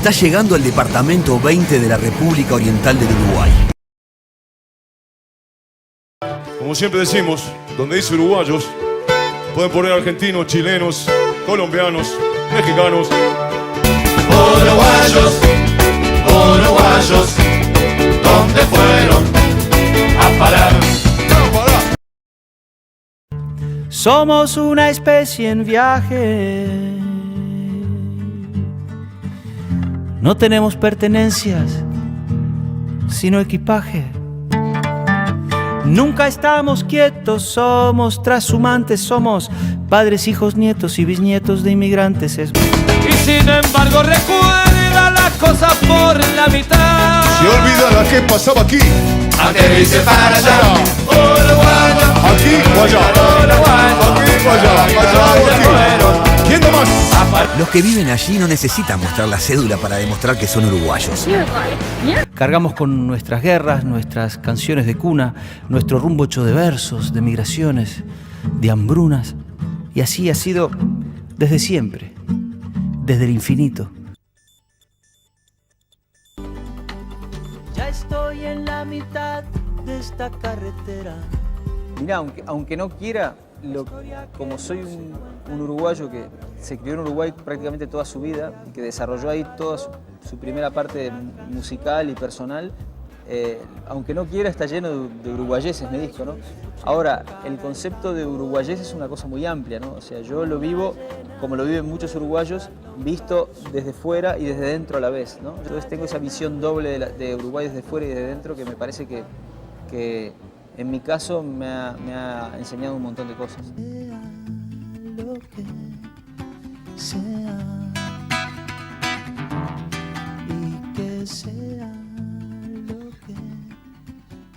está llegando al departamento 20 de la República Oriental del Uruguay. Como siempre decimos, donde dice uruguayos, pueden poner argentinos, chilenos, colombianos, mexicanos. Uruguayos, uruguayos, ¿dónde fueron a parar? Somos una especie en viaje. No tenemos pertenencias, sino equipaje. Nunca estamos quietos, somos trashumantes, somos padres, hijos, nietos y bisnietos de inmigrantes. Y sin embargo recuerda la cosa por la mitad. Se olvida la que pasaba aquí. Aterrice para allá, uruguayo. Aquí o allá. Aquí o allá. Allá o aquí. ¿Quién más? Los que viven allí no necesitan mostrar la cédula para demostrar que son uruguayos. Cargamos con nuestras guerras, nuestras canciones de cuna, nuestro rumbo hecho de versos, de migraciones, de hambrunas. Y así ha sido desde siempre, desde el infinito. Ya estoy en la mitad de esta carretera. Mirá, aunque no quiera, como soy un uruguayo que se crió en Uruguay prácticamente toda su vida y que desarrolló ahí toda su primera parte musical y personal, aunque no quiera, está lleno de uruguayeses, me dijo, ¿no? Ahora, el concepto de uruguayés es una cosa muy amplia, ¿no? O sea, yo lo vivo como lo viven muchos uruguayos, visto desde fuera y desde dentro a la vez, ¿no? Entonces tengo esa visión doble de Uruguay desde fuera y desde dentro que me parece que en mi caso me ha enseñado un montón de cosas. Sea lo que sea, y que sea lo que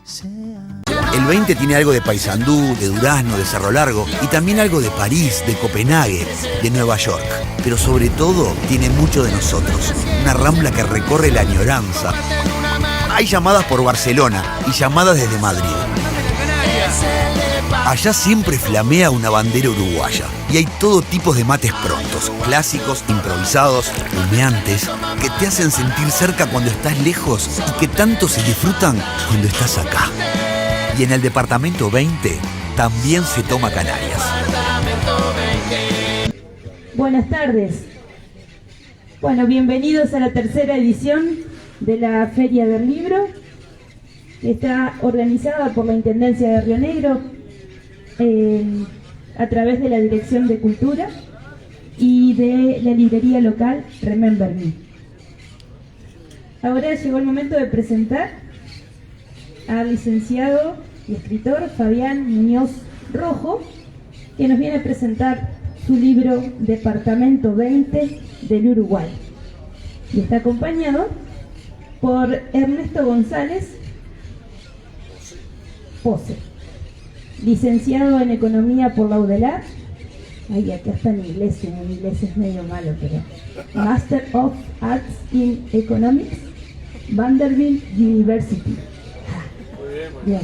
sea. El 20 tiene algo de Paysandú, de Durazno, de Cerro Largo y también algo de París, de Copenhague, de Nueva York. Pero sobre todo tiene mucho de nosotros, una rambla que recorre la añoranza. Hay llamadas por Barcelona y llamadas desde Madrid. Allá siempre flamea una bandera uruguaya y hay todo tipo de mates prontos, clásicos, improvisados, humeantes, que te hacen sentir cerca cuando estás lejos y que tanto se disfrutan cuando estás acá. Y en el departamento 20 también se toma Canarias. Buenas tardes. Bueno, bienvenidos a la tercera edición de la Feria del Libro, que está organizada por la Intendencia de Río Negro a través de la Dirección de Cultura y de la librería local Remember Me. Ahora llegó el momento de presentar al licenciado y escritor Fabián Muñoz Rojo, que nos viene a presentar su libro Departamento 20 del Uruguay. Y está acompañado por Ernesto González Pose, licenciado en Economía por la UDELAR. Ay, acá está en inglés, y en inglés es medio malo, pero Master of Arts in Economics, Vanderbilt University. Bien.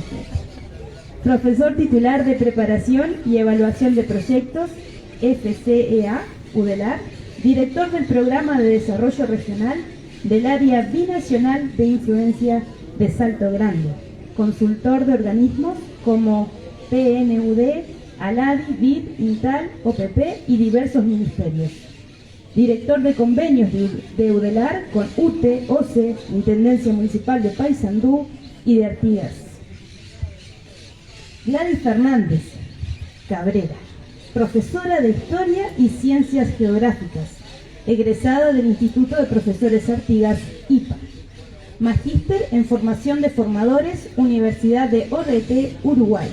Profesor titular de Preparación y Evaluación de Proyectos, FCEA, UDELAR, director del Programa de Desarrollo Regional del Área Binacional de Influencia de Salto Grande, consultor de organismos como PNUD, ALADI, BID, INTAL, OPP y diversos ministerios. Director de convenios de UDELAR con UTE, OCE, Intendencia Municipal de Paysandú y de Artigas. Gladys Fernández Cabrera, profesora de Historia y Ciencias Geográficas, egresada del Instituto de Profesores Artigas, IPA. Magíster en Formación de Formadores, Universidad de ORT, Uruguay.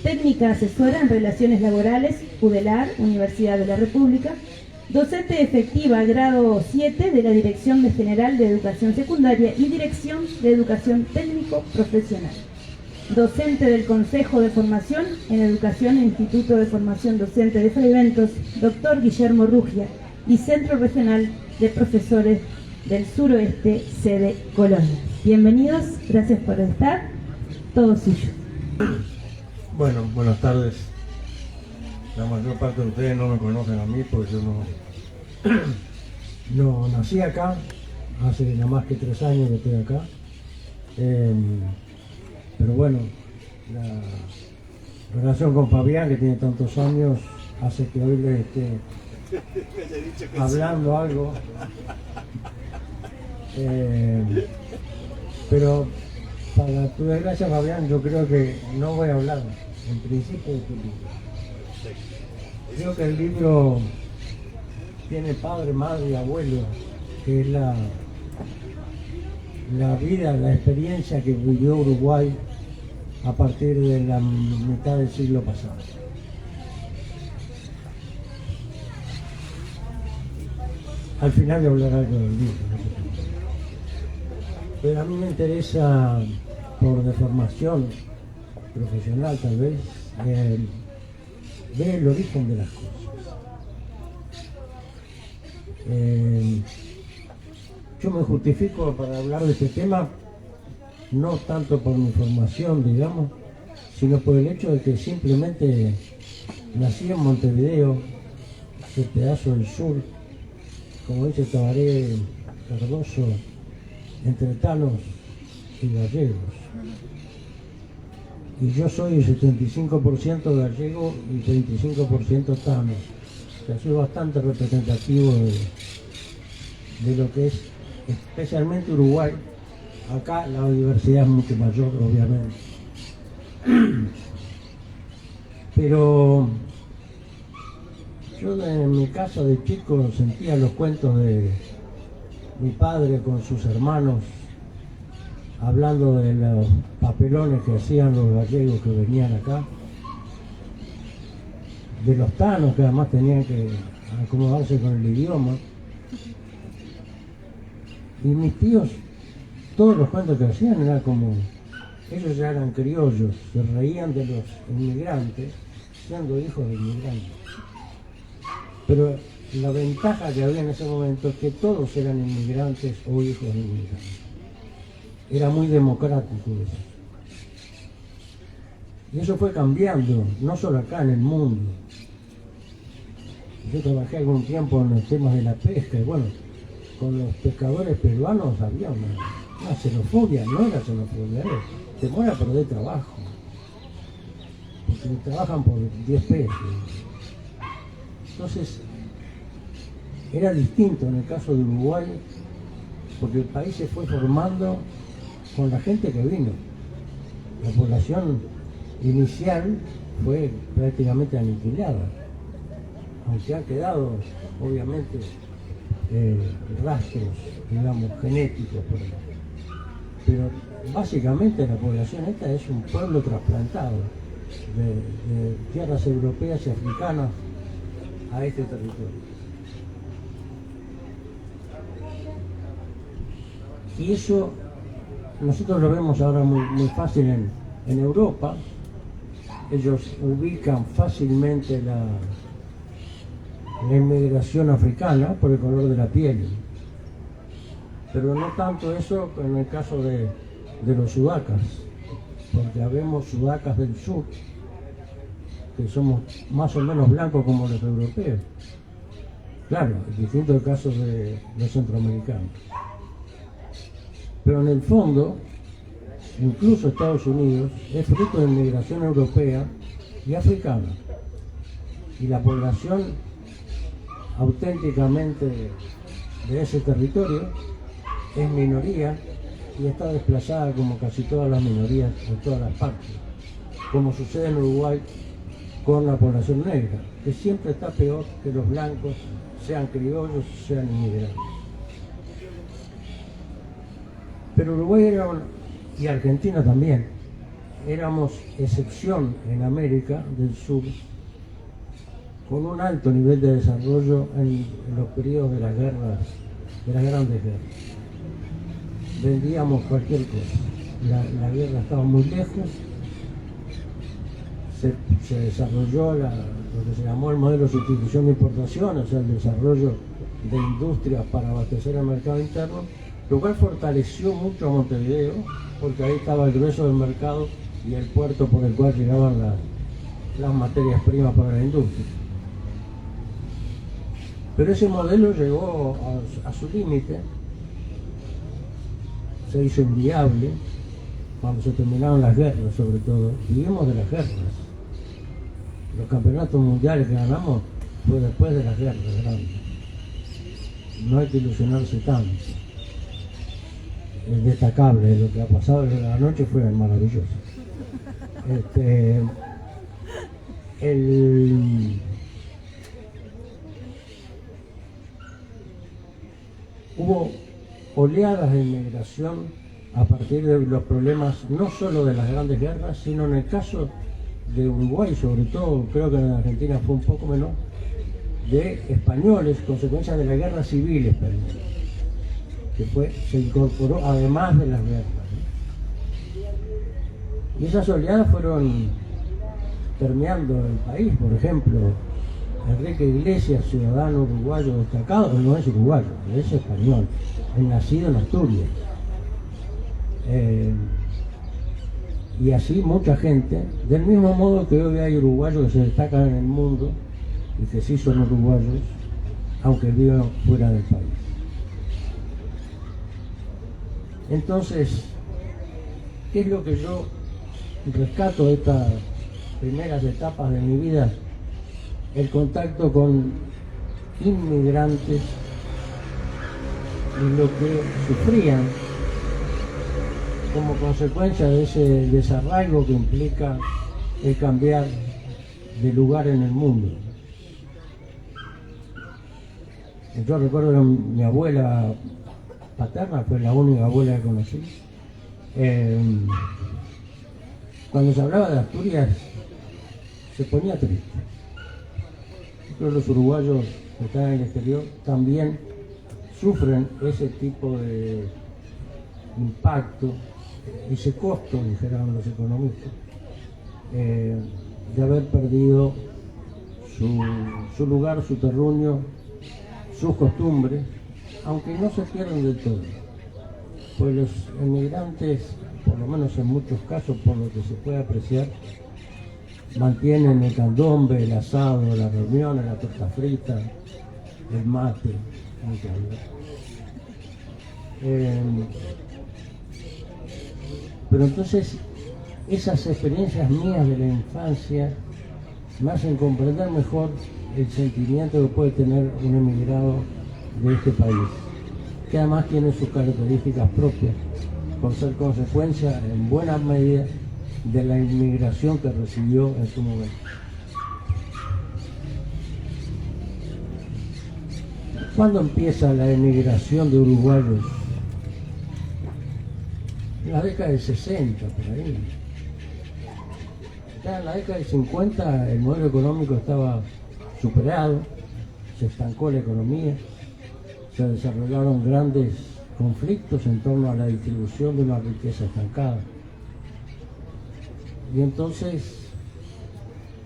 Técnica asesora en Relaciones Laborales, UDELAR, Universidad de la República. Docente efectiva, grado 7 de la Dirección General de Educación Secundaria y Dirección de Educación Técnico Profesional. Docente del Consejo de Formación en Educación e Instituto de Formación Docente de Freventos, Dr. Guillermo Rugia, y Centro Regional de Profesores del Suroeste, sede Colonia. Bienvenidos, gracias por estar, todo suyo. Bueno, buenas tardes. La mayor parte de ustedes no me conocen a mí porque yo no nací acá, hace nada más que 3 años que estoy acá. Pero bueno, la relación con Fabián, que tiene tantos años, hace que hoy le esté hablando algo. Pero para tu desgracia, Fabián, yo creo que no voy a hablar en principio de tu libro. Creo que el libro tiene padre, madre y abuelo, que es la vida, la experiencia que vivió Uruguay a partir de la mitad del siglo pasado. Al final voy a hablar algo del libro, ¿no? Pero a mí me interesa, por deformación profesional tal vez, ver el origen de las cosas. Yo me justifico para hablar de este tema, no tanto por mi formación, digamos, sino por el hecho de que simplemente nací en Montevideo, ese pedazo del sur, como dice Tabaré Cardoso, entre tanos y gallegos. Y yo soy el 75% gallego y 25% tano. O sea, soy bastante representativo de lo que es especialmente Uruguay. Acá la diversidad es mucho mayor, obviamente. Pero yo en mi casa de chico sentía los cuentos de mi padre con sus hermanos, hablando de los papelones que hacían los gallegos que venían acá, de los tanos que además tenían que acomodarse con el idioma. Y mis tíos, todos los cuentos que hacían era como, ellos ya eran criollos, se reían de los inmigrantes, siendo hijos de inmigrantes. Pero la ventaja que había en ese momento es que todos eran inmigrantes o hijos de inmigrantes. Era muy democrático eso. Y eso fue cambiando, no solo acá, en el mundo. Yo trabajé algún tiempo en los temas de la pesca y bueno, con los pescadores peruanos había una xenofobia, no era xenofobia, era temor a perder trabajo. Porque trabajan por 10 pesos. Entonces, era distinto en el caso de Uruguay, porque el país se fue formando con la gente que vino. La población inicial fue prácticamente aniquilada, aunque han quedado, obviamente, rastros, digamos, genéticos por ahí. Pero básicamente la población esta es un pueblo trasplantado de tierras europeas y africanas a este territorio. Y eso nosotros lo vemos ahora muy fácil en Europa. Ellos ubican fácilmente la inmigración africana por el color de la piel. Pero no tanto eso en el caso de los sudacas, porque habemos sudacas del sur, que somos más o menos blancos como los europeos. Claro, es distinto el caso de los centroamericanos. Pero en el fondo, incluso Estados Unidos es fruto de inmigración europea y africana. Y la población auténticamente de ese territorio es minoría y está desplazada como casi todas las minorías de todas las partes, como sucede en Uruguay con la población negra, que siempre está peor que los blancos, sean criollos, sean inmigrantes. Pero Uruguay y Argentina también, éramos excepción en América del Sur, con un alto nivel de desarrollo en los periodos de las guerras, de las grandes guerras. Vendíamos cualquier cosa. La guerra estaba muy lejos, se desarrolló lo que se llamó el modelo de sustitución de importación, o sea, el desarrollo de industrias para abastecer el mercado interno, lo cual fortaleció mucho a Montevideo, porque ahí estaba el grueso del mercado y el puerto por el cual llegaban las materias primas para la industria. Pero ese modelo llegó a su límite se hizo inviable cuando se terminaron las guerras, sobre todo. Vivimos de las guerras. Los campeonatos mundiales que ganamos fue después de las guerras grandes. No hay que ilusionarse tanto. Es destacable lo que ha pasado la noche, fue maravilloso. Hubo oleadas de inmigración a partir de los problemas no solo de las grandes guerras, sino en el caso de Uruguay, sobre todo, creo que en Argentina fue un poco menor, de españoles, consecuencia de la guerra civil española, que se incorporó además de las guerras. Y esas oleadas fueron permeando el país. Por ejemplo, Enrique Iglesias, ciudadano uruguayo destacado, no es uruguayo, es español, es nacido en Asturias. Y así mucha gente, del mismo modo que hoy hay uruguayos que se destacan en el mundo y que sí son uruguayos, aunque vivan fuera del país. Entonces, ¿qué es lo que yo rescato de estas primeras etapas de mi vida? El contacto con inmigrantes y lo que sufrían como consecuencia de ese desarraigo que implica el cambiar de lugar en el mundo. Yo recuerdo que mi abuela paterna fue la única abuela que conocí. Cuando se hablaba de Asturias se ponía triste. Yo creo que los uruguayos que están en el exterior también sufren ese tipo de impacto, ese costo, dijeron los economistas, de haber perdido su lugar, su terruño, sus costumbres, aunque no se pierden del todo. Pues los emigrantes, por lo menos en muchos casos, por lo que se puede apreciar, mantienen el candombe, el asado, las reuniones, la torta frita, el mate, pero entonces esas experiencias mías de la infancia me hacen comprender mejor el sentimiento que puede tener un emigrado de este país, que además tiene sus características propias, por ser consecuencia en buena medida de la inmigración que recibió en su momento. ¿Cuándo empieza la emigración de uruguayos? En la década del 60, por ahí. Ya en la década del 50 el modelo económico estaba superado, se estancó la economía, se desarrollaron grandes conflictos en torno a la distribución de una riqueza estancada. Y entonces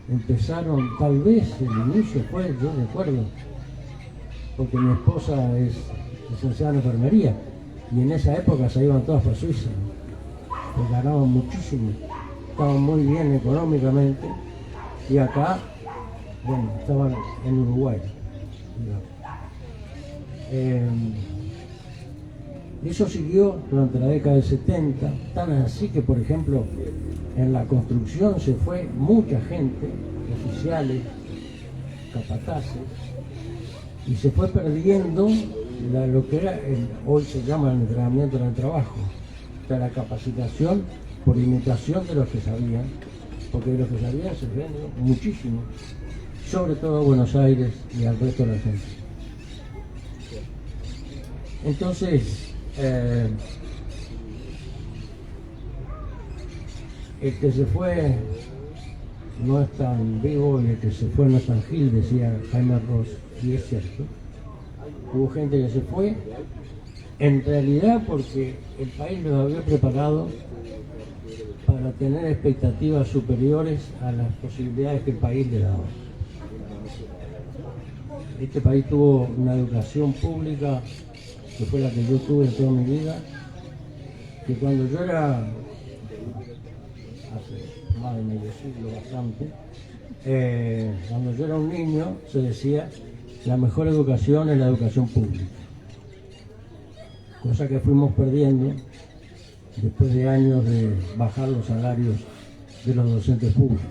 empezaron, tal vez el inicio fue, yo recuerdo, porque mi esposa es licenciada en enfermería, y en esa época se iban todas para Suiza, pues ganaban muchísimo, estaban muy bien económicamente, y acá, bueno, estaban en Uruguay. Eso siguió durante la década del 70, tan así que, por ejemplo, en la construcción se fue mucha gente, oficiales, capataces, y se fue perdiendo lo que era hoy se llama el entrenamiento en el trabajo, o sea, la capacitación por imitación de los que sabían, porque de los que sabían se vendió muchísimo, sobre todo a Buenos Aires y al resto de la gente. Entonces, el que se fue no es tan vivo y el que se fue no es tan gil, decía Jaime Ross, y es cierto. Hubo gente que se fue, en realidad porque el país los había preparado para tener expectativas superiores a las posibilidades que el país le daba. Este país tuvo una educación pública que fue la que yo tuve en toda mi vida, que cuando yo era, hace más de medio siglo bastante, cuando yo era un niño se decía la mejor educación es la educación pública, cosa que fuimos perdiendo después de años de bajar los salarios de los docentes públicos.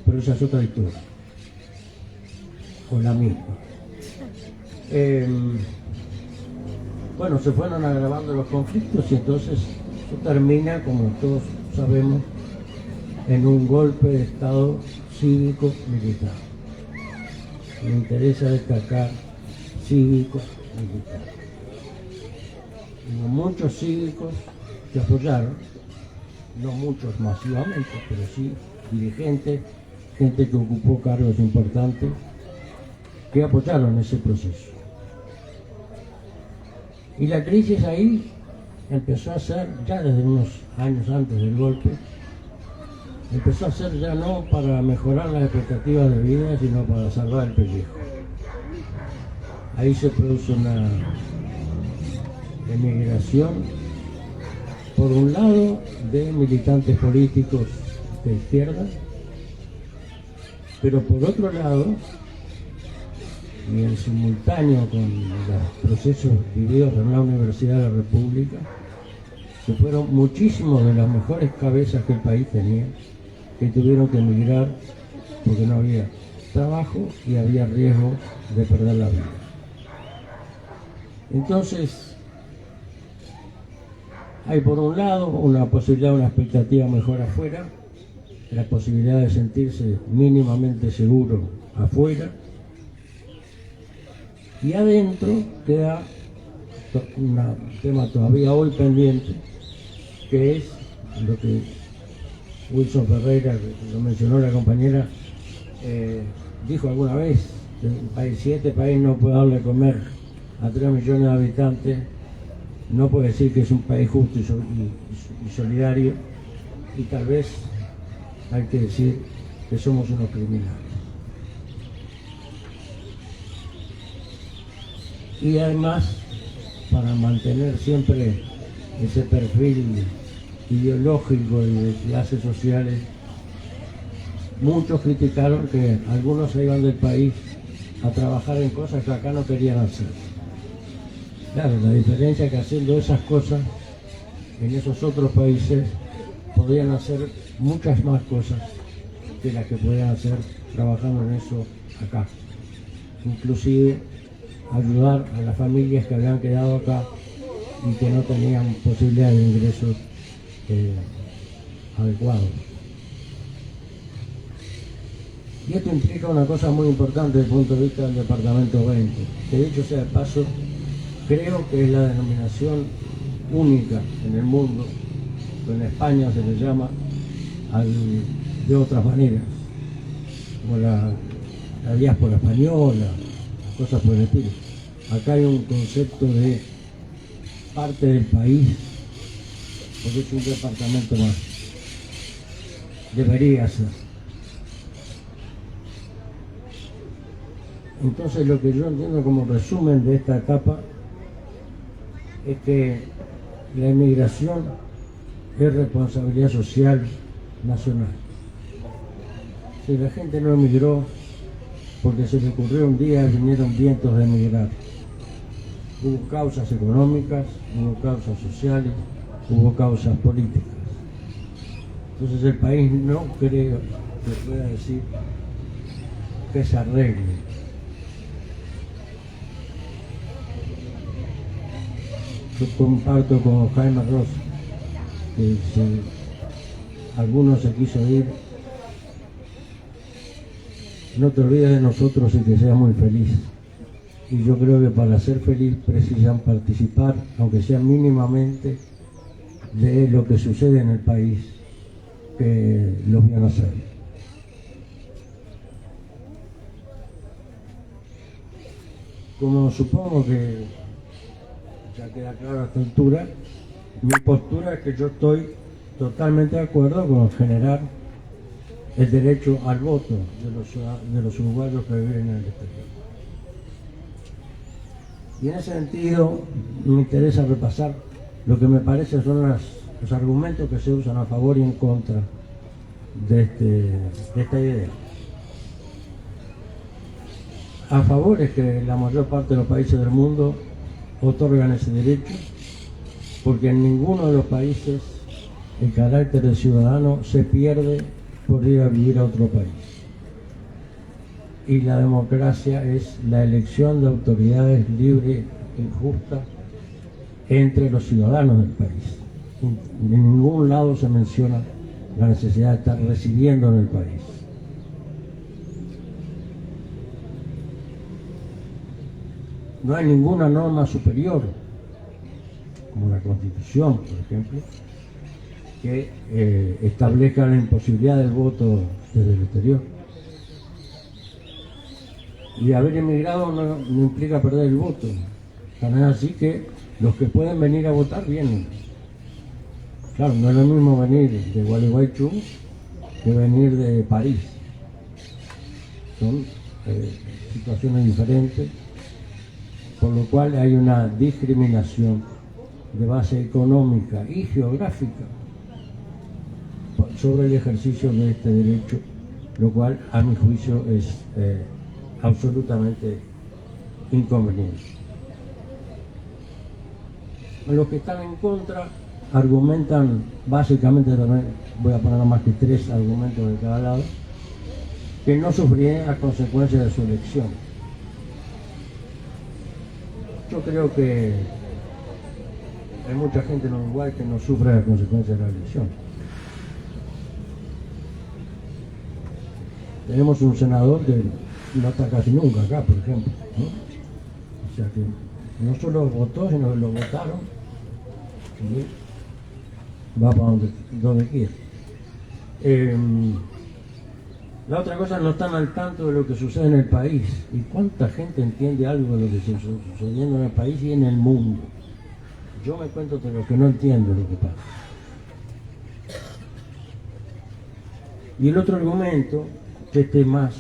Pero esa es otra historia, o la misma. Bueno, se fueron agravando los conflictos y entonces eso termina, como todos sabemos, en un golpe de Estado cívico-militar. Me interesa destacar cívico-militar. Hubo muchos cívicos que apoyaron, no muchos masivamente, pero sí dirigentes, gente que ocupó cargos importantes, que apoyaron ese proceso. Y la crisis ahí empezó a ser, ya desde unos años antes del golpe, empezó a ser ya no para mejorar las expectativas de vida, sino para salvar el pellejo. Ahí se produce una emigración, por un lado, de militantes políticos de izquierda, pero por otro lado, y en simultáneo con los procesos vividos en la Universidad de la República, se fueron muchísimos de las mejores cabezas que el país tenía, que tuvieron que emigrar porque no había trabajo y había riesgo de perder la vida. Entonces, hay por un lado una posibilidad, una expectativa mejor afuera, la posibilidad de sentirse mínimamente seguro afuera, y adentro queda un tema todavía hoy pendiente, que es lo que Wilson Ferreira, lo mencionó la compañera, dijo alguna vez, que si este país no puede darle de comer a 3 millones de habitantes, no puede decir que es un país justo y solidario, y tal vez hay que decir que somos unos criminales. Y además, para mantener siempre ese perfil ideológico y de clases sociales, muchos criticaron que algunos se iban del país a trabajar en cosas que acá no querían hacer. Claro, la diferencia es que haciendo esas cosas en esos otros países podían hacer muchas más cosas que las que podían hacer trabajando en eso acá. Inclusive ayudar a las familias que habían quedado acá y que no tenían posibilidad de ingresos adecuados. Y esto implica una cosa muy importante desde el punto de vista del Departamento 20, que dicho sea de paso, creo que es la denominación única en el mundo, que en España se le llama de otras maneras, como la diáspora española, cosas por el estilo. Acá hay un concepto de parte del país, porque es un departamento más. Debería ser. Entonces lo que yo entiendo como resumen de esta etapa es que la inmigración es responsabilidad social nacional. Si la gente no emigró porque se le ocurrió un día, vinieron vientos de emigrar. Hubo causas económicas, hubo causas sociales, hubo causas políticas. Entonces el país no creo que pueda decir que se arregle. Yo comparto con Jaime Ross que si alguno se quiso ir, no te olvides de nosotros y que seas muy feliz. Y yo creo que para ser feliz precisan participar, aunque sea mínimamente, de lo que sucede en el país que los vio nacer. Como supongo que ya queda claro a esta altura, mi postura es que yo estoy totalmente de acuerdo con generar el derecho al voto de los uruguayos que viven en el exterior. Y en ese sentido me interesa repasar lo que me parece son los argumentos que se usan a favor y en contra de esta idea. A favor es que la mayor parte de los países del mundo otorgan ese derecho porque en ninguno de los países el carácter de ciudadano se pierde por ir a vivir a otro país. Y la democracia es la elección de autoridades libres y justas entre los ciudadanos del país. En ningún lado se menciona la necesidad de estar residiendo en el país. No hay ninguna norma superior, como la Constitución, por ejemplo, que establezca la imposibilidad del voto desde el exterior. Y haber emigrado no implica perder el voto. Tan es así que los que pueden venir a votar vienen. Claro, no es lo mismo venir de Gualeguaychú que venir de París. Son situaciones diferentes, por lo cual hay una discriminación de base económica y geográfica sobre el ejercicio de este derecho, lo cual a mi juicio es absolutamente inconveniente. Los que están en contra argumentan básicamente, también voy a poner más que 3 argumentos de cada lado, que no sufrirían las consecuencias de su elección. Yo creo que hay mucha gente en Uruguay que no sufre las consecuencias de la elección. Tenemos un senador que no está casi nunca acá, por ejemplo, ¿no? O sea que no solo votó, sino que lo votaron y va para donde quiera. La otra cosa, no están al tanto de lo que sucede en el país. ¿Y cuánta gente entiende algo de lo que está sucediendo en el país y en el mundo? Yo me cuento de lo que no entiendo lo que pasa. Y el otro argumento, que este más,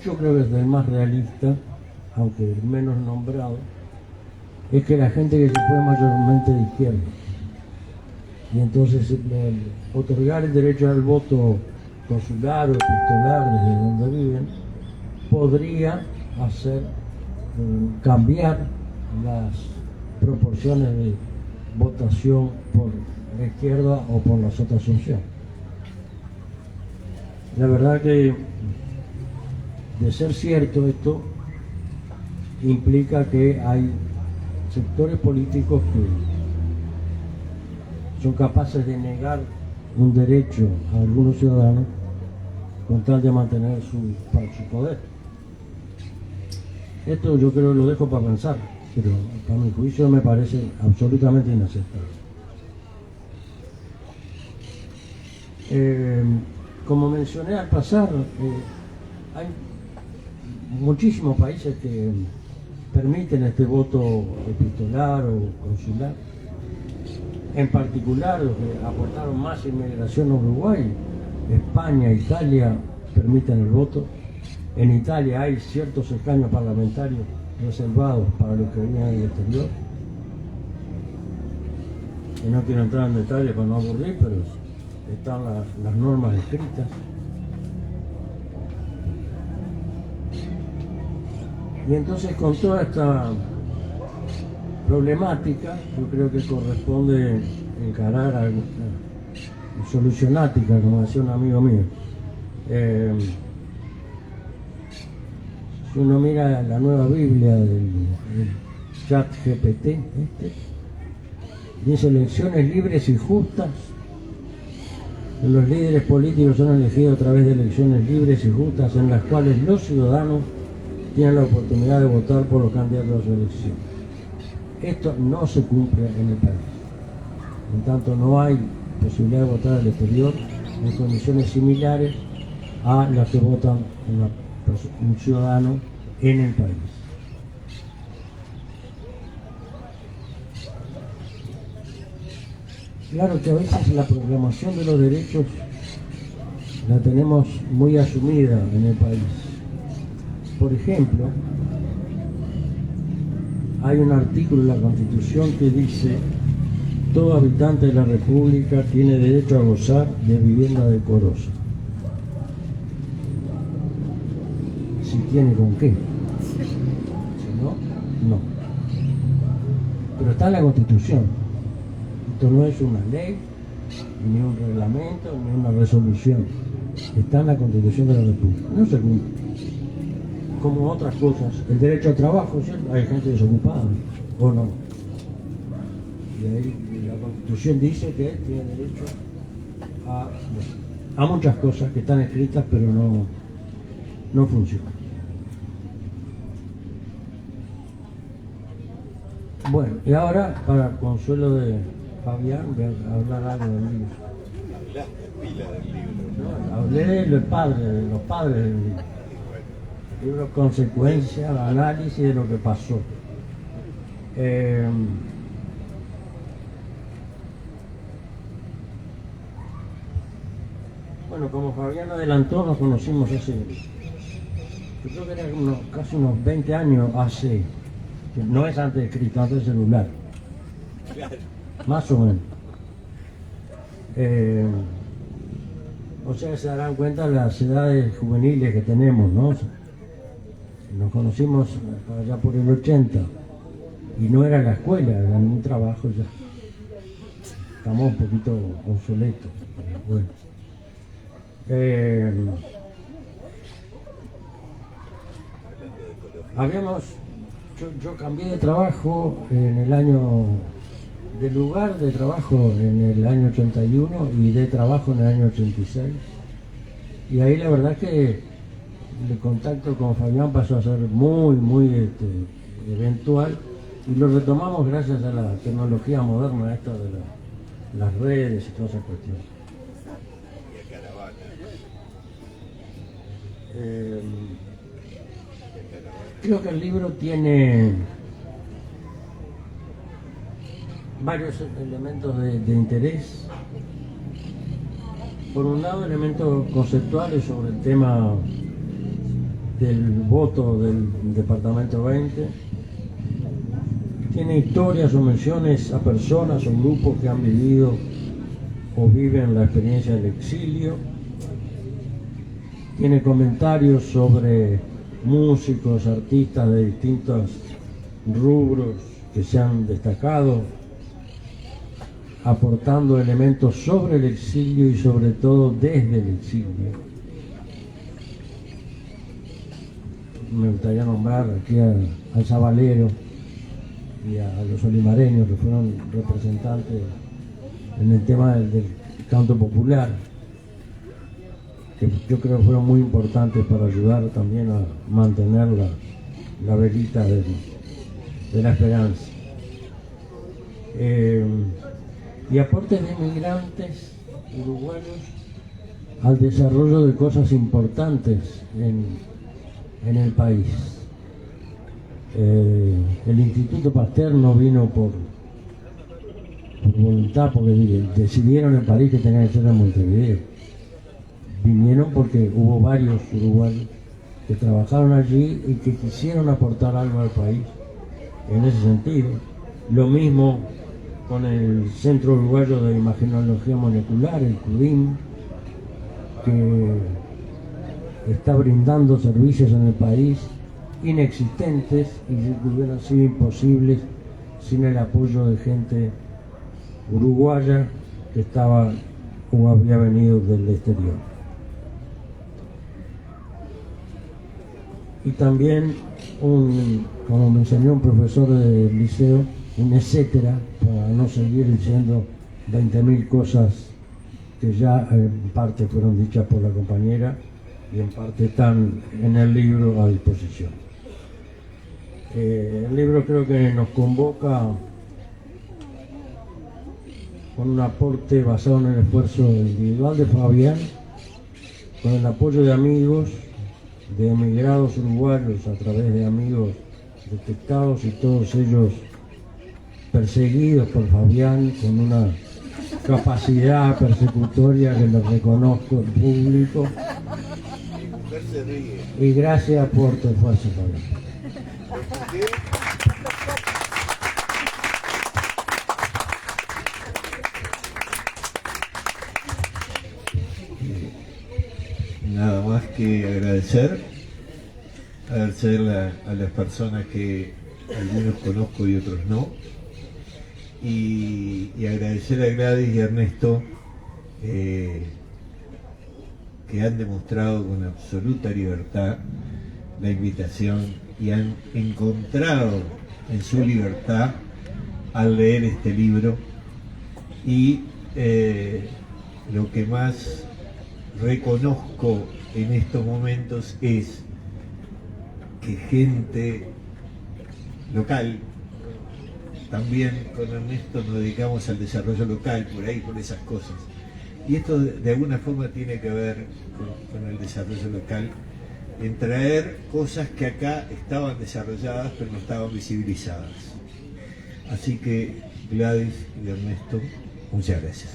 yo creo que es el más realista, aunque el menos nombrado, es que la gente que se fue mayormente de izquierda. Y entonces otorgar el derecho al voto consular o epistolar desde donde viven podría hacer cambiar las proporciones de votación por la izquierda o por las otras opciones. La verdad que, de ser cierto esto, implica que hay sectores políticos que son capaces de negar un derecho a algunos ciudadanos con tal de mantener su poder. Esto yo creo que lo dejo para pensar, pero para mi juicio me parece absolutamente inaceptable. Como mencioné al pasar, hay muchísimos países que permiten este voto epistolar o consular. En particular, los que aportaron más inmigración a Uruguay, España, Italia, permiten el voto. En Italia hay ciertos escaños parlamentarios reservados para los que vienen del exterior. Y no quiero entrar en detalle para no aburrir, pero están las normas escritas. Y entonces, con toda esta problemática, yo creo que corresponde encarar alguna solucionática, como decía un amigo mío. Si uno mira la nueva Biblia del chat GPT, dice elecciones libres y justas. Los líderes políticos son elegidos a través de elecciones libres y justas en las cuales los ciudadanos tienen la oportunidad de votar por los candidatos a su elección. Esto no se cumple en el país. En tanto, no hay posibilidad de votar al exterior en condiciones similares a las que votan un ciudadano en el país. Claro que a veces la proclamación de los derechos la tenemos muy asumida en el país. Por ejemplo, hay un artículo en la Constitución que dice: todo habitante de la República tiene derecho a gozar de vivienda decorosa. Si tiene con qué. Si no, no. pero está en la Constitución. Esto no es una ley, ni un reglamento, ni una resolución. Está en la Constitución de la República. No se cumple. Como otras cosas. El derecho al trabajo, ¿cierto? Hay gente desocupada, ¿o no? Y ahí la Constitución dice que tiene derecho a muchas cosas que están escritas, pero no funcionan. Bueno, y ahora, para consuelo de Fabián, voy a hablar algo del libro. No, hablé de los padres del libro. El libro consecuencia, análisis de lo que pasó. Bueno, como Fabián adelantó, nos conocimos hace, yo creo que era casi unos 20 años hace, que no es antes de escrito, antes del celular. Más o menos. O sea, se darán cuenta de las edades juveniles que tenemos, ¿no? Nos conocimos allá por el 80 y no era la escuela, era un trabajo ya. Estamos un poquito obsoletos, pero bueno. Yo cambié de trabajo en el año, de lugar de trabajo en el año 81 y de trabajo en el año 86. Y ahí la verdad es que el contacto con Fabián pasó a ser muy eventual y lo retomamos gracias a la tecnología moderna esta de las redes y todas esas cuestiones. Creo que el libro tiene varios elementos de interés. Por un lado, elementos conceptuales sobre el tema del voto del Departamento 20. Tiene historias o menciones a personas o grupos que han vivido o viven la experiencia del exilio. Tiene comentarios sobre músicos, artistas de distintos rubros que se han destacado, aportando elementos sobre el exilio y sobre todo desde el exilio. Me gustaría nombrar aquí al Zabalero y a los olimareños que fueron representantes en el tema del canto popular, que yo creo que fueron muy importantes para ayudar también a mantener la velita de la esperanza. Y aportes de migrantes uruguayos al desarrollo de cosas importantes en el país. El Instituto Pasteur no vino por voluntad, porque decidieron en París que tenía que ser en Montevideo. Vinieron porque hubo varios uruguayos que trabajaron allí y que quisieron aportar algo al país en ese sentido. Lo mismo con el Centro Uruguayo de Imagenología Molecular, el CUDIM, que está brindando servicios en el país inexistentes y que hubieran sido imposibles sin el apoyo de gente uruguaya que estaba o había venido del exterior. Y también, como me enseñó un profesor del liceo, un etcétera, para no seguir diciendo 20.000 cosas que ya en parte fueron dichas por la compañera y en parte están en el libro a disposición. El libro creo que nos convoca con un aporte basado en el esfuerzo individual de Fabián, con el apoyo de amigos, de emigrados uruguayos a través de amigos detectados y todos ellos perseguidos por Fabián con una capacidad persecutoria que lo reconozco en público. Y gracias por tu esfuerzo, Fabián. Nada más que agradecer a las personas que algunos conozco y otros no, y agradecer a Gladys y Ernesto que han demostrado con absoluta libertad la invitación y han encontrado en su libertad al leer este libro, y lo que más reconozco en estos momentos es que gente local, también con Ernesto nos dedicamos al desarrollo local, por ahí, por esas cosas, y esto de alguna forma tiene que ver con el desarrollo local, en traer cosas que acá estaban desarrolladas pero no estaban visibilizadas. Así que Gladys y Ernesto, muchas gracias.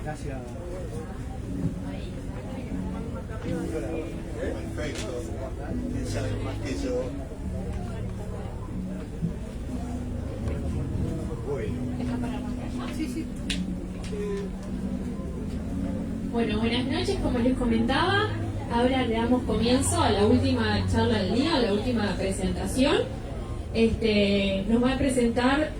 Gracias. Perfecto. ¿Quién sabe más que yo? Bueno, buenas noches, como les comentaba, ahora le damos comienzo a la última charla del día, a la última presentación. Nos van a presentar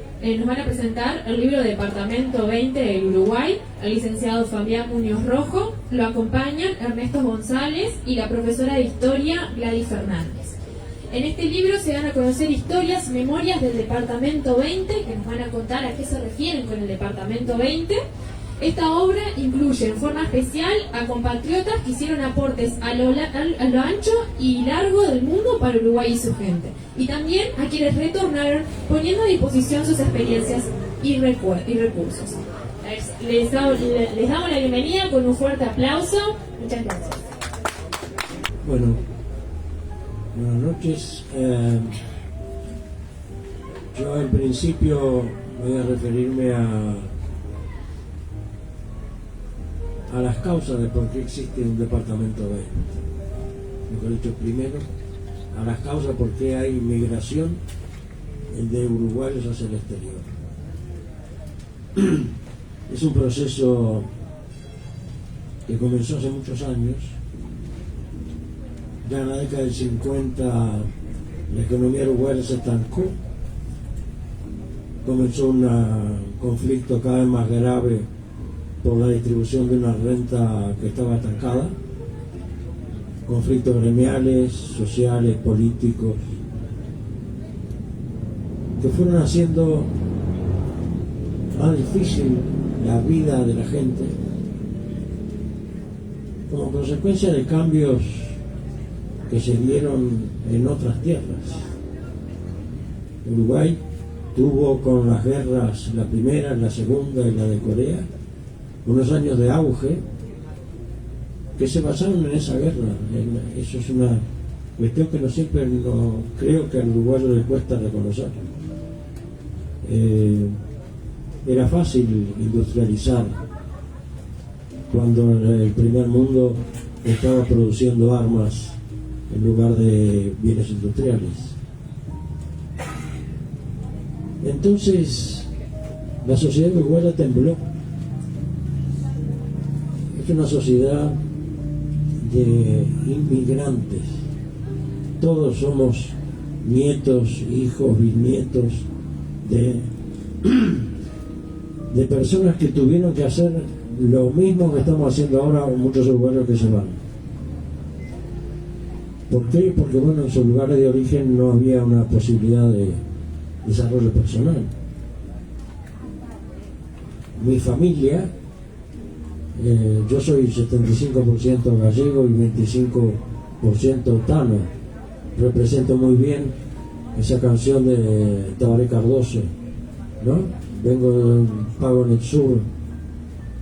el libro Departamento 20 del Uruguay, el licenciado Fabián Muñoz Rojo, lo acompañan Ernesto González y la profesora de Historia Gladys Fernández. En este libro se van a conocer historias, memorias del Departamento 20, que nos van a contar a qué se refieren con el Departamento 20. Esta obra incluye en forma especial a compatriotas que hicieron aportes a lo ancho y largo del mundo para Uruguay y su gente, y también a quienes retornaron poniendo a disposición sus experiencias y recursos. Les damos la bienvenida con un fuerte aplauso. Muchas gracias. Bueno, buenas noches. Yo en principio voy a referirme a las causas de por qué existe un Departamento 20. Mejor dicho, primero, a las causas por qué hay migración de uruguayos hacia el exterior. Es un proceso que comenzó hace muchos años. Ya en la década del 50 la economía uruguaya se estancó. Comenzó un conflicto cada vez más grave por la distribución de una renta que estaba estancada, conflictos gremiales, sociales, políticos, que fueron haciendo más difícil la vida de la gente, como consecuencia de cambios que se dieron en otras tierras. Uruguay tuvo con las guerras, la primera, la segunda y la de Corea, unos años de auge que se basaron en esa guerra. Eso es una cuestión que no siempre creo que al uruguayo le cuesta reconocer. Era fácil industrializar cuando el primer mundo estaba produciendo armas en lugar de bienes industriales. Entonces la sociedad uruguaya tembló. Es una sociedad de inmigrantes. Todos somos nietos, hijos, bisnietos de personas que tuvieron que hacer lo mismo que estamos haciendo ahora muchos uruguayos que se van. ¿Por qué? Porque bueno, en sus lugares de origen no había una posibilidad de desarrollo personal. Mi familia, yo soy 75% gallego y 25% tano. Represento muy bien esa canción de Tabaré Cardoso, ¿no? Vengo de un pago en el sur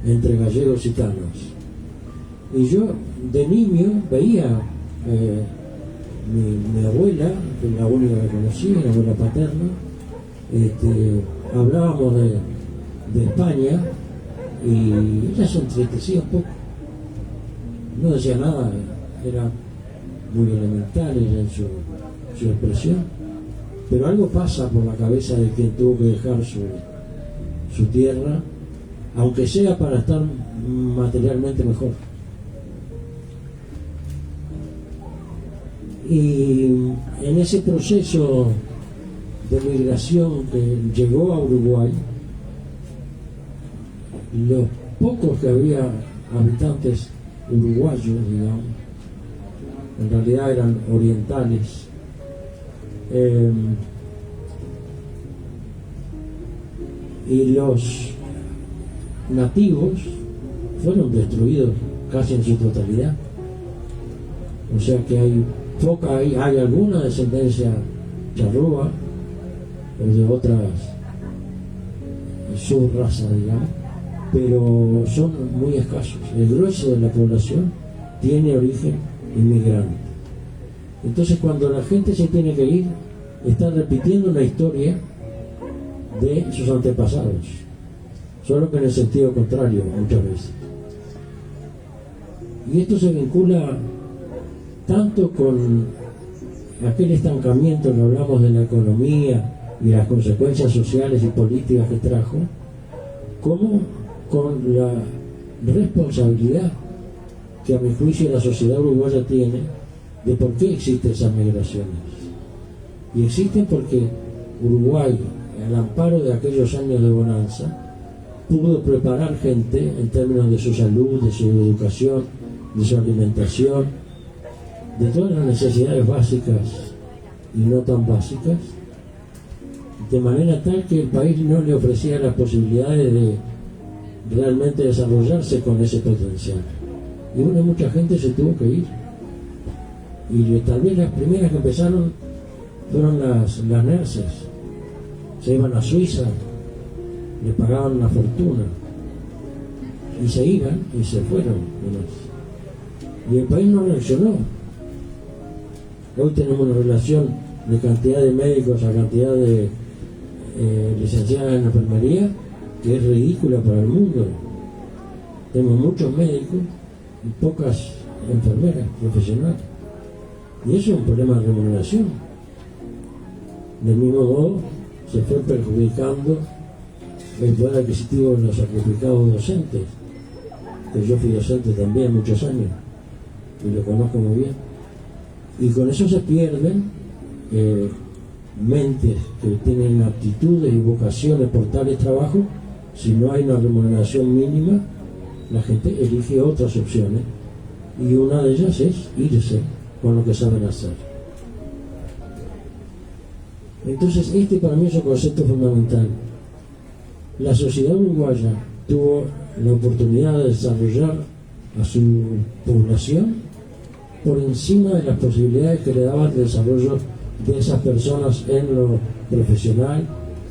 entre gallegos y tanos. Y yo de niño veía mi abuela, que es la única que conocí, mi abuela paterna, hablábamos de España y ella se entristecía un poco. No decía nada, era muy elemental en su expresión, pero algo pasa por la cabeza de quien tuvo que dejar su tierra, aunque sea para estar materialmente mejor. Y en ese proceso de migración que llegó a Uruguay, los pocos que había habitantes uruguayos, digamos, en realidad eran orientales, y los nativos fueron destruidos casi en su totalidad. O sea que hay alguna descendencia charrúa o de otras subrazas, digamos, pero son muy escasos. El grueso de la población tiene origen inmigrante. Entonces, cuando la gente se tiene que ir, está repitiendo una historia de sus antepasados, solo que en el sentido contrario muchas veces. Y esto se vincula tanto con aquel estancamiento que hablamos de la economía y las consecuencias sociales y políticas que trajo, como con la responsabilidad que a mi juicio la sociedad uruguaya tiene de por qué existen esas migraciones. Y existen porque Uruguay, al amparo de aquellos años de bonanza, pudo preparar gente en términos de su salud, de su educación, de su alimentación, de todas las necesidades básicas y no tan básicas, de manera tal que el país no le ofrecía las posibilidades de realmente desarrollarse con ese potencial. Y bueno, mucha gente se tuvo que ir. Y tal vez las primeras que empezaron fueron las nurses. Se iban a Suiza, le pagaban una fortuna y se iban y se fueron. Y el país no reaccionó. Hoy tenemos una relación de cantidad de médicos a cantidad de licenciadas en enfermería que es ridícula para el mundo. Tenemos muchos médicos y pocas enfermeras profesionales. Y eso es un problema de remuneración. Del mismo modo, se fue perjudicando el poder adquisitivo de los sacrificados docentes, que yo fui docente también muchos años y lo conozco muy bien. Y con eso se pierden mentes que tienen aptitudes y vocaciones por tales trabajos. Si no hay una remuneración mínima, la gente elige otras opciones y una de ellas es irse con lo que saben hacer. Entonces este para mí es un concepto fundamental. La sociedad uruguaya tuvo la oportunidad de desarrollar a su población por encima de las posibilidades que le daba el desarrollo de esas personas en lo profesional,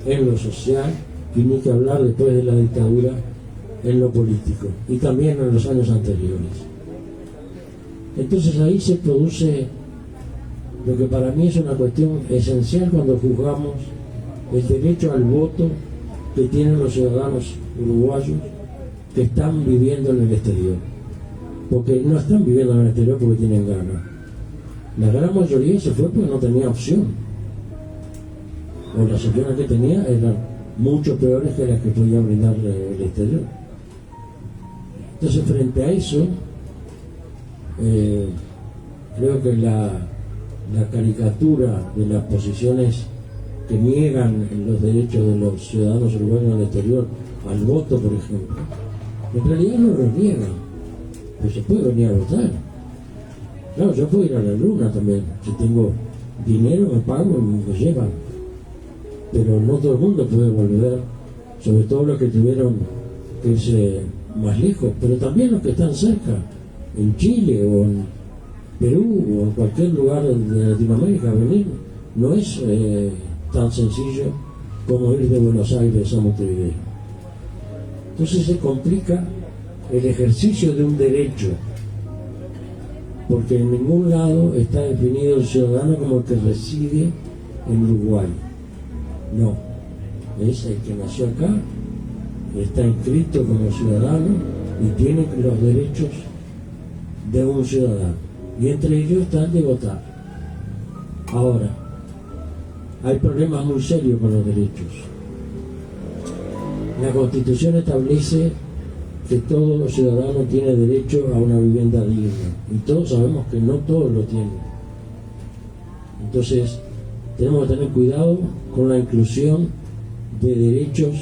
en lo social, y ni que hablar después de la dictadura en lo político, y también en los años anteriores. Entonces ahí se produce lo que para mí es una cuestión esencial cuando juzgamos el derecho al voto que tienen los ciudadanos uruguayos que están viviendo en el exterior. Porque no están viviendo en el exterior porque tienen ganas. La gran mayoría se fue porque no tenía opción. O las opciones que tenía eran mucho peores que las que podía brindar el exterior. Entonces, frente a eso, creo que la caricatura de las posiciones que niegan los derechos de los ciudadanos uruguayos en el exterior al voto, por ejemplo, en realidad no los niegan. Pues se puede venir a votar. Claro, yo puedo ir a la luna también. Si tengo dinero, me pago y me llevan. Pero no todo el mundo puede volver, sobre todo los que tuvieron que irse más lejos, pero también los que están cerca, en Chile o en Perú o en cualquier lugar de Latinoamérica, venir no es tan sencillo como ir de Buenos Aires a Montevideo. Entonces se complica el ejercicio de un derecho, porque en ningún lado está definido el ciudadano como el que reside en Uruguay. No, es el que nació acá, está inscrito como ciudadano y tiene los derechos de un ciudadano, y entre ellos está el de votar. Ahora, hay problemas muy serios con los derechos. La Constitución establece que todo ciudadano tiene derecho a una vivienda digna, y todos sabemos que no todos lo tienen. Entonces, tenemos que tener cuidado con la inclusión de derechos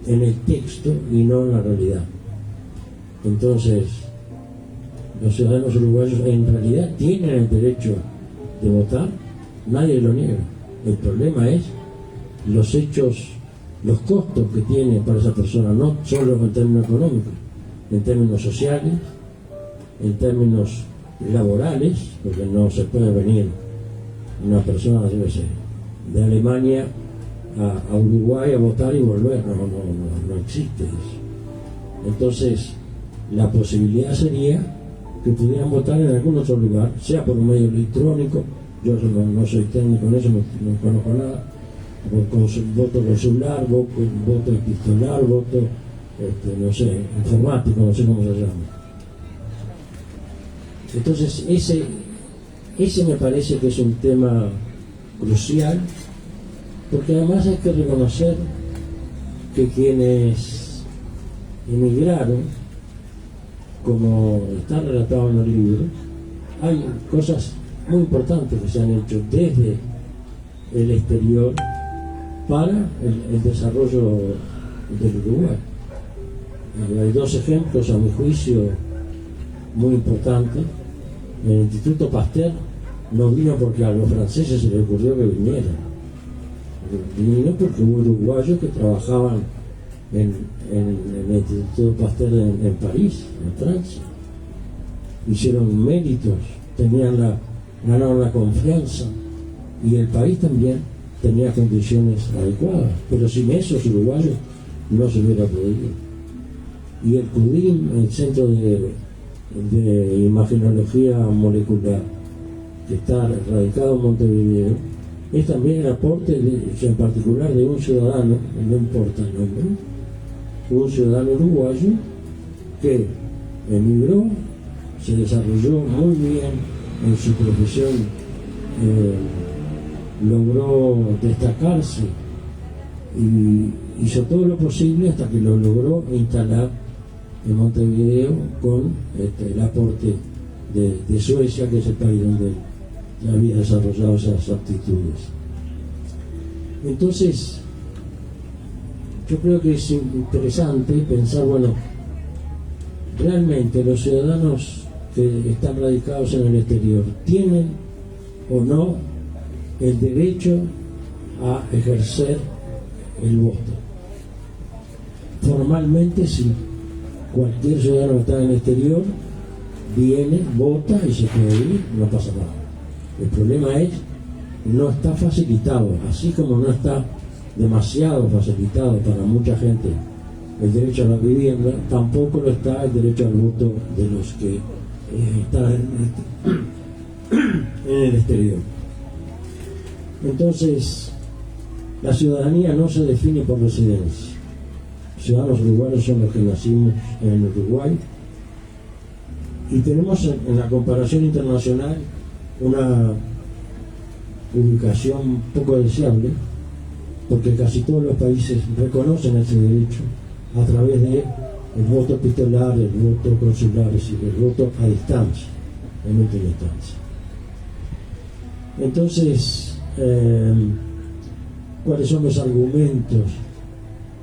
en el texto y no en la realidad. Entonces, los ciudadanos uruguayos en realidad tienen el derecho de votar, nadie lo niega. El problema es los hechos, los costos que tiene para esa persona, no solo en términos económicos, en términos sociales, en términos laborales, porque no se puede venir una persona, yo sé, de Alemania a Uruguay a votar y volver, no existe eso. Entonces, la posibilidad sería que pudieran votar en algún otro lugar, sea por un medio electrónico, yo no soy técnico en eso, no conozco nada, con su voto consular, voto epistolar, voto, no sé, informático, no sé cómo se llama. Entonces, ese me parece que es un tema crucial, porque además hay que reconocer que quienes emigraron, como está relatado en el libro, hay cosas muy importantes que se han hecho desde el exterior para el desarrollo del Uruguay. Hay dos ejemplos, a mi juicio, muy importantes. El Instituto Pasteur no vino porque a los franceses se les ocurrió que vinieran. Vino porque hubo uruguayos que trabajaban en el Instituto Pasteur en París, en Francia. Hicieron méritos, ganaron la confianza, y el país también tenía condiciones adecuadas, pero sin esos uruguayos no se hubiera podido. Y el CUDIM, el Centro de Imagenología Molecular, que está radicado en Montevideo, es también el aporte en particular de un ciudadano, no importa el nombre, un ciudadano uruguayo que emigró, se desarrolló muy bien en su profesión, logró destacarse y hizo todo lo posible hasta que lo logró instalar en Montevideo con el aporte de Suecia, que es el país donde había desarrollado esas aptitudes. Entonces, yo creo que es interesante pensar, bueno, realmente los ciudadanos que están radicados en el exterior tienen o no el derecho a ejercer el voto. Formalmente sí, cualquier ciudadano que está en el exterior viene, vota y se puede ir, no pasa nada. El problema es que no está facilitado, así como no está demasiado facilitado para mucha gente el derecho a la vivienda, tampoco lo está el derecho al voto de los que están en el exterior. Entonces, la ciudadanía no se define por residencia. Los ciudadanos uruguayos son los que nacimos en Uruguay, y tenemos en la comparación internacional una ubicación poco deseable, porque casi todos los países reconocen ese derecho a través de el voto epistolar, el voto consular, es decir, el voto a distancia, en última instancia. Entonces, ¿cuáles son los argumentos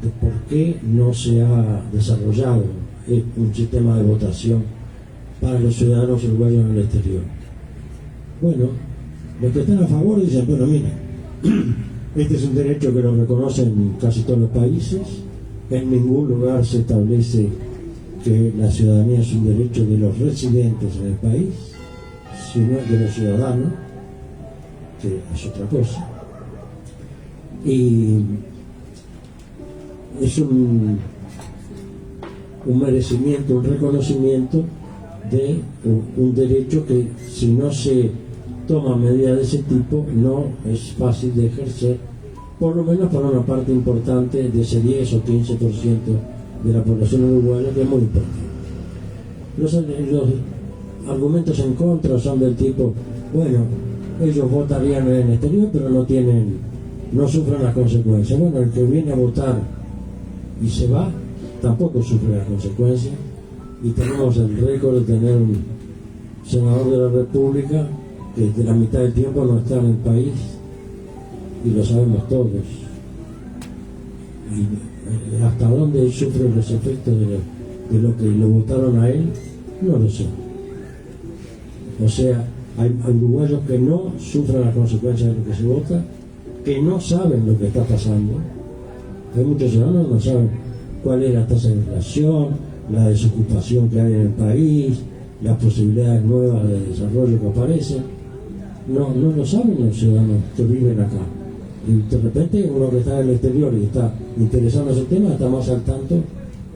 de por qué no se ha desarrollado un sistema de votación para los ciudadanos uruguayos en el exterior? Bueno, los que están a favor dicen, bueno, mira, este es un derecho que lo reconocen casi todos los países, en ningún lugar se establece que la ciudadanía es un derecho de los residentes en el país, sino de los ciudadanos, que es otra cosa. Y es un merecimiento, un reconocimiento de un derecho que, si no se toma medidas de ese tipo, no es fácil de ejercer, por lo menos para una parte importante de ese 10 o 15% de la población uruguaya, que es muy importante. Los argumentos en contra son del tipo, bueno, ellos votarían en el exterior, pero no sufren las consecuencias. Bueno, el que viene a votar y se va, tampoco sufre las consecuencias. Y tenemos el récord de tener un senador de la República que de la mitad del tiempo no está en el país, y lo sabemos todos. Y hasta dónde él sufre los efectos de lo que lo votaron a él, no lo sé. O sea, hay uruguayos que no sufren las consecuencias de lo que se vota, que no saben lo que está pasando. Hay muchos ciudadanos que no saben cuál es la tasa de inflación, la desocupación que hay en el país, las posibilidades nuevas de desarrollo que aparecen. No lo saben los ciudadanos que viven acá. Y de repente uno que está en el exterior y está interesado en ese tema está más al tanto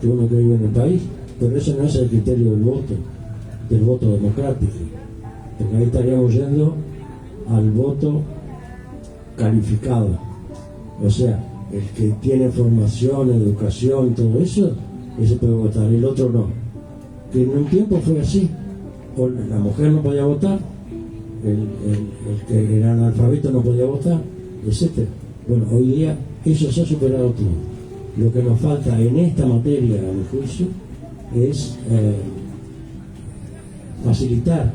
que uno que vive en el país. Pero ese no es el criterio del voto democrático. Porque ahí estaríamos yendo al voto calificado. O sea, el que tiene formación, educación, todo eso, ese puede votar, el otro no. Que en un tiempo fue así. O la mujer no podía votar, el que era analfabeto no podía votar, etc. Bueno, hoy día eso se ha superado todo. Lo que nos falta en esta materia, a mi juicio, es facilitar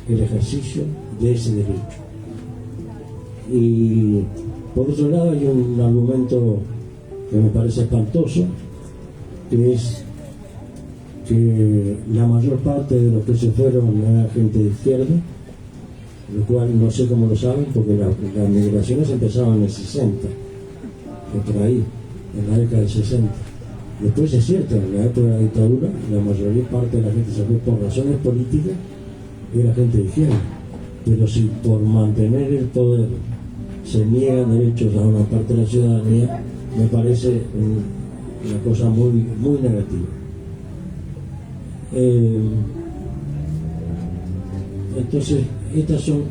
el ejercicio de ese derecho. Y por otro lado hay un argumento que me parece espantoso, que es que la mayor parte de los que se fueron era gente de izquierda, lo cual no sé cómo lo saben, porque las migraciones empezaban en el 60, o por ahí, en la década del 60. Después es cierto, en la época de la dictadura, la mayor parte de la gente se fue por razones políticas, era gente de izquierda. Pero si por mantener el poder se niegan derechos a una parte de la ciudadanía, me parece una cosa muy, muy negativa. Entonces, estas son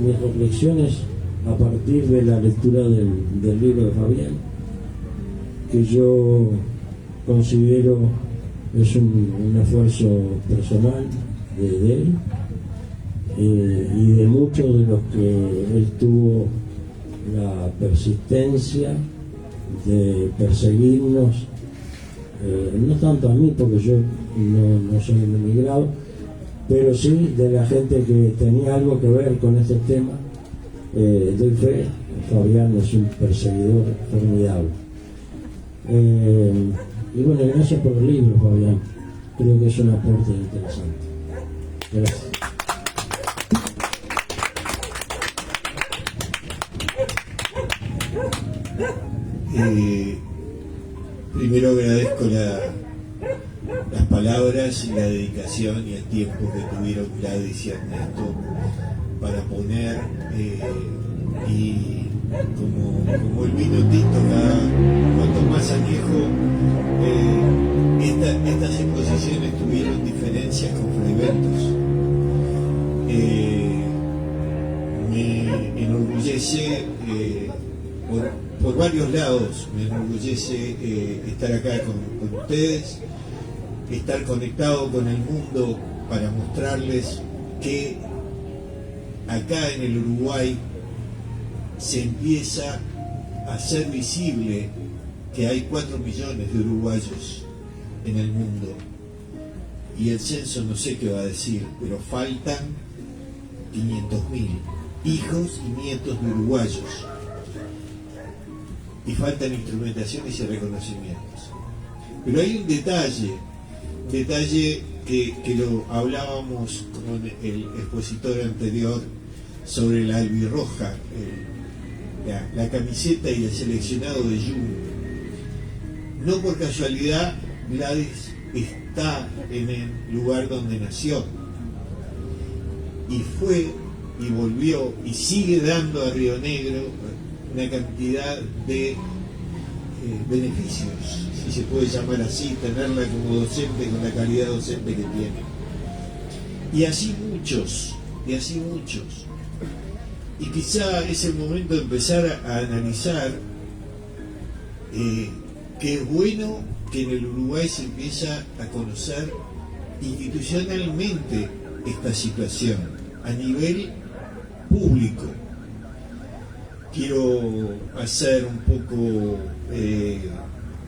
mis reflexiones a partir de la lectura del libro de Fabián, que yo considero es un esfuerzo personal de él y de muchos de los que él tuvo la persistencia de perseguirnos, no tanto a mí porque yo no soy un emigrado, pero sí de la gente que tenía algo que ver con este tema. Doy fe, Fabián es un perseguidor formidable. Y bueno, gracias por el libro, Fabián. Creo que es un aporte interesante. Gracias. Primero agradezco las palabras y la dedicación y el tiempo que tuvieron Gladys y Ernesto para poner y como el vino tinto, cuanto más añejo, estas exposiciones tuvieron diferencias con fragmentos. Me enorgullece por varios lados, me enorgullece estar acá con ustedes, estar conectado con el mundo para mostrarles que acá en el Uruguay se empieza a hacer visible que hay 4 millones de uruguayos en el mundo, y el censo no sé qué va a decir, pero faltan 500.000 hijos y nietos de uruguayos, y faltan instrumentaciones y reconocimientos. Pero hay un detalle que lo hablábamos con el expositor anterior sobre la albirroja, la camiseta y el seleccionado de Jun. No por casualidad Gladys está en el lugar donde nació, y fue y volvió y sigue dando a Río Negro una cantidad de beneficios, si se puede llamar así, tenerla como docente con la calidad docente que tiene. Y así muchos. Y quizá es el momento de empezar a analizar que es bueno que en el Uruguay se empieza a conocer institucionalmente esta situación a nivel público. Quiero hacer un poco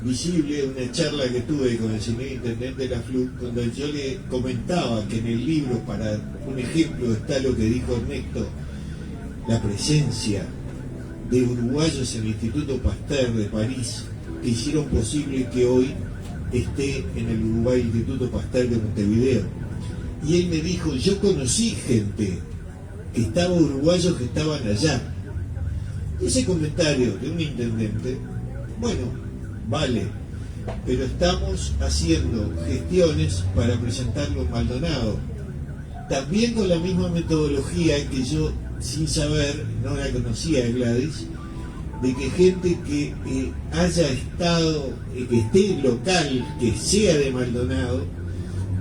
visible una charla que tuve con el señor intendente de la FLUC, cuando yo le comentaba que en el libro, para un ejemplo, está lo que dijo Ernesto, la presencia de uruguayos en el Instituto Pasteur de París, que hicieron posible que hoy esté en el Uruguay Instituto Pasteur de Montevideo. Y él me dijo, yo conocí gente que estaba uruguayos que estaban allá. Ese comentario de un intendente, bueno, vale, pero estamos haciendo gestiones para presentarlo en Maldonado, también con la misma metodología que yo, sin saber, no la conocía de Gladys, de que gente que haya estado, que esté local, que sea de Maldonado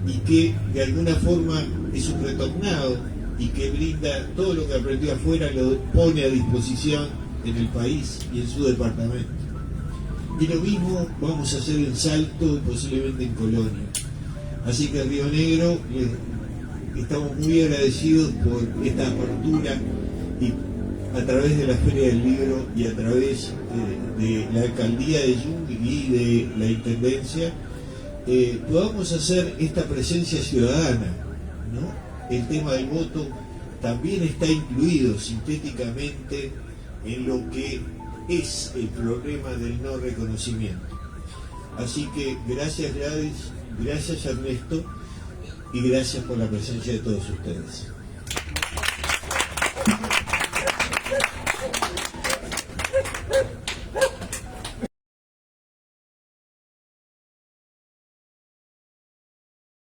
y que de alguna forma es un retornado y que brinda todo lo que aprendió afuera, lo pone a disposición en el país y en su departamento. Y lo mismo vamos a hacer en Salto y posiblemente en Colonia. Así que Río Negro, estamos muy agradecidos por esta apertura y a través de la Feria del Libro y a través de la Alcaldía de Yungay y de la Intendencia, podamos hacer esta presencia ciudadana, ¿no? El tema del voto también está incluido sintéticamente en lo que es el problema del no reconocimiento. Así que gracias Gladys, gracias Ernesto y gracias por la presencia de todos ustedes.